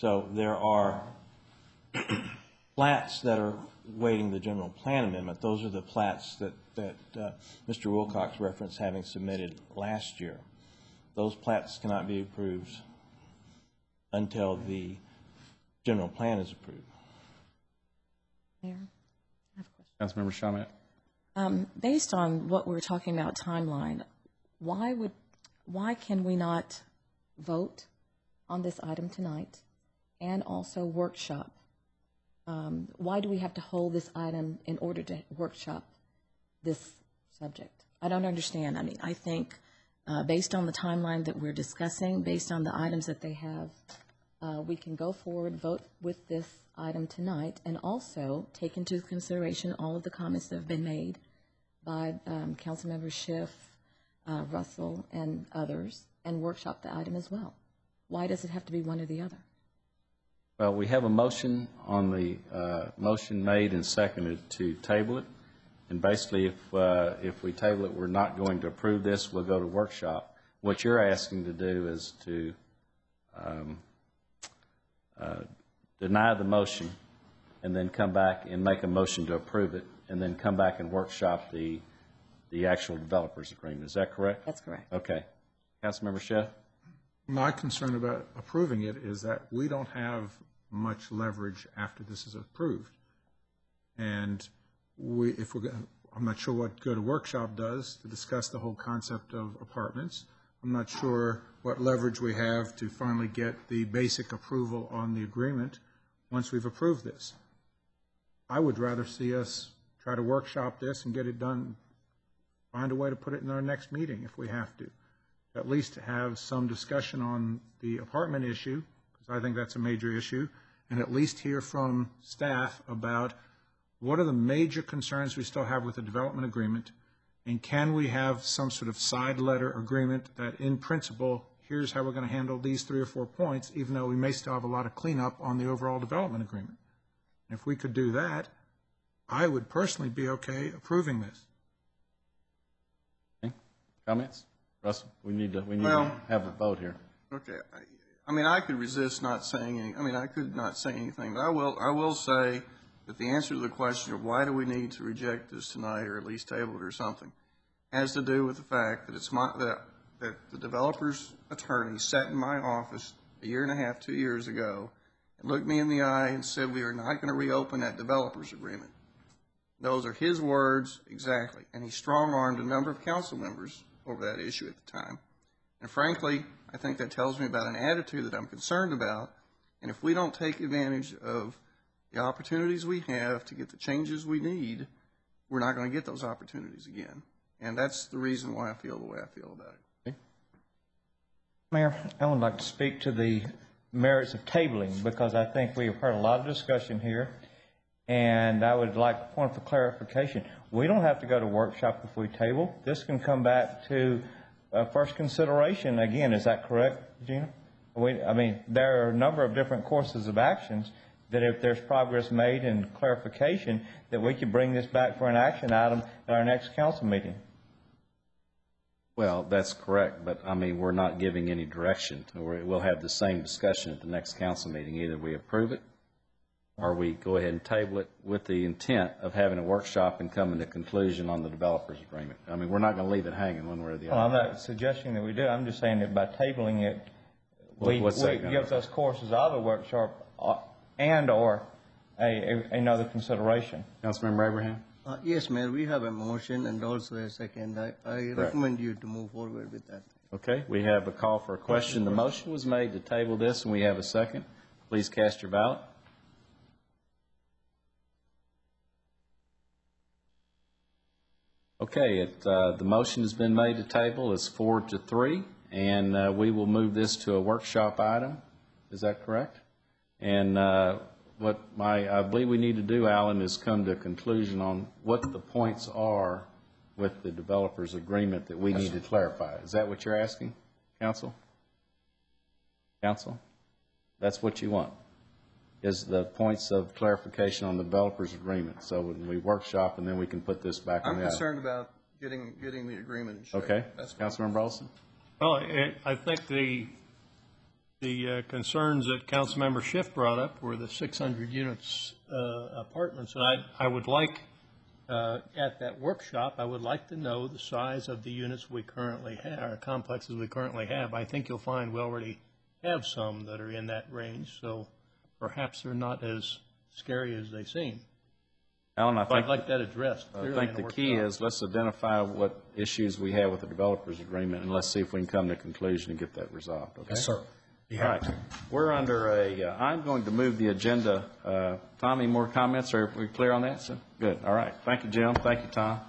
So there are plats that are waiting the general plan amendment. Those are the plats that Mr. Wilcox referenced having submitted last year. Those plats cannot be approved until the general plan is approved. Mayor, I have a question. Councilmember Chaumette. Based on what we're talking about timeline, why can we not vote on this item tonight and also workshop? Why do we have to hold this item in order to workshop this subject? I don't understand. I mean, I think based on the timeline that we're discussing, based on the items that they have, we can go forward, vote with this item tonight, and also take into consideration all of the comments that have been made by Councilmember Schiff, Russell, and others, and workshop the item as well. Why does it have to be one or the other? Well, we have a motion on the motion made and seconded to table it. And basically, if we table it, we're not going to approve this. We'll go to workshop. What you're asking to do is to deny the motion and then come back and make a motion to approve it and then come back and workshop the actual developers agreement. Is that correct? That's correct. Okay. Councilmember Schiff? My concern about approving it is that we don't have much leverage after this is approved. And I'm not sure what go to workshop does to discuss the whole concept of apartments. I'm not sure what leverage we have to finally get the basic approval on the agreement once we've approved this. I would rather see us try to workshop this and get it done, find a way to put it in our next meeting if we have to. At least to have some discussion on the apartment issue, because I think that's a major issue, and at least hear from staff about what are the major concerns we still have with the development agreement, and can we have some sort of side letter agreement that in principle, here's how we're going to handle these 3 or 4 points, even though we may still have a lot of cleanup on the overall development agreement. And if we could do that, I would personally be okay approving this. Okay. Comments? Russell, we need to have a vote here. Okay. I mean, I could resist not saying anything. I mean, I could not say anything, but I will say that the answer to the question of why do we need to reject this tonight or at least table it or something has to do with the fact that that the developer's attorney sat in my office a year and a half, 2 years ago, and looked me in the eye and said we are not going to reopen that developer's agreement. Those are his words exactly, and he strong-armed a number of council members over that issue at the time. And frankly, I think that tells me about an attitude that I'm concerned about. And if we don't take advantage of the opportunities we have to get the changes we need, we're not going to get those opportunities again. And that's the reason why I feel the way I feel about it. Okay. Mayor, I would like to speak to the merits of tabling because I think we've heard a lot of discussion here. And I would like a point for clarification. We don't have to go to workshop if we table. This can come back to first consideration again. Is that correct, Gina? I mean, there are a number of different courses of actions that if there's progress made and clarification, that we could bring this back for an action item at our next council meeting. Well, that's correct, but I mean, we're not giving any direction. We'll have the same discussion at the next council meeting. Either we approve it or we go ahead and table it with the intent of having a workshop and coming to a conclusion on the developer's agreement. I mean, we're not going to leave it hanging one way or the other. Well, I'm not suggesting that we do. I'm just saying that by tabling it, we give those courses either workshop and or another consideration. Councilmember Abraham? Yes, Mayor, we have a motion and also a second. I recommend you to move forward with that. Okay, we have a call for a question. The motion was made to table this, and we have a second. Please cast your ballot. Okay, the motion has been made to table. It's 4-3, and we will move this to a workshop item. Is that correct? And what I believe we need to do, Alan, is come to a conclusion on what the points are with the developer's agreement that we need to clarify. Is that what you're asking, Council? Council? That's what you want, is the points of clarification on the developer's agreement. So when we workshop, and then we can put this back on the item. I'm concerned about getting the agreement in shape. Okay. Councilmember Olson? Well, I think the The concerns that Councilmember Schiff brought up were the 600 units apartments. And I would like, at that workshop, I would like to know the size of the units we currently have, or complexes we currently have. I think you'll find we already have some that are in that range, so perhaps they're not as scary as they seem. Alan, I think, I'd like that addressed. I think the key is let's identify what issues we have with the developers agreement, and let's see if we can come to a conclusion and get that resolved, okay? Yes, sir. Be All happy right. to. We're under I'm going to move the agenda. Tom, any more comments, or are we clear on that? So, good. All right. Thank you, Jim. Thank you, Tom.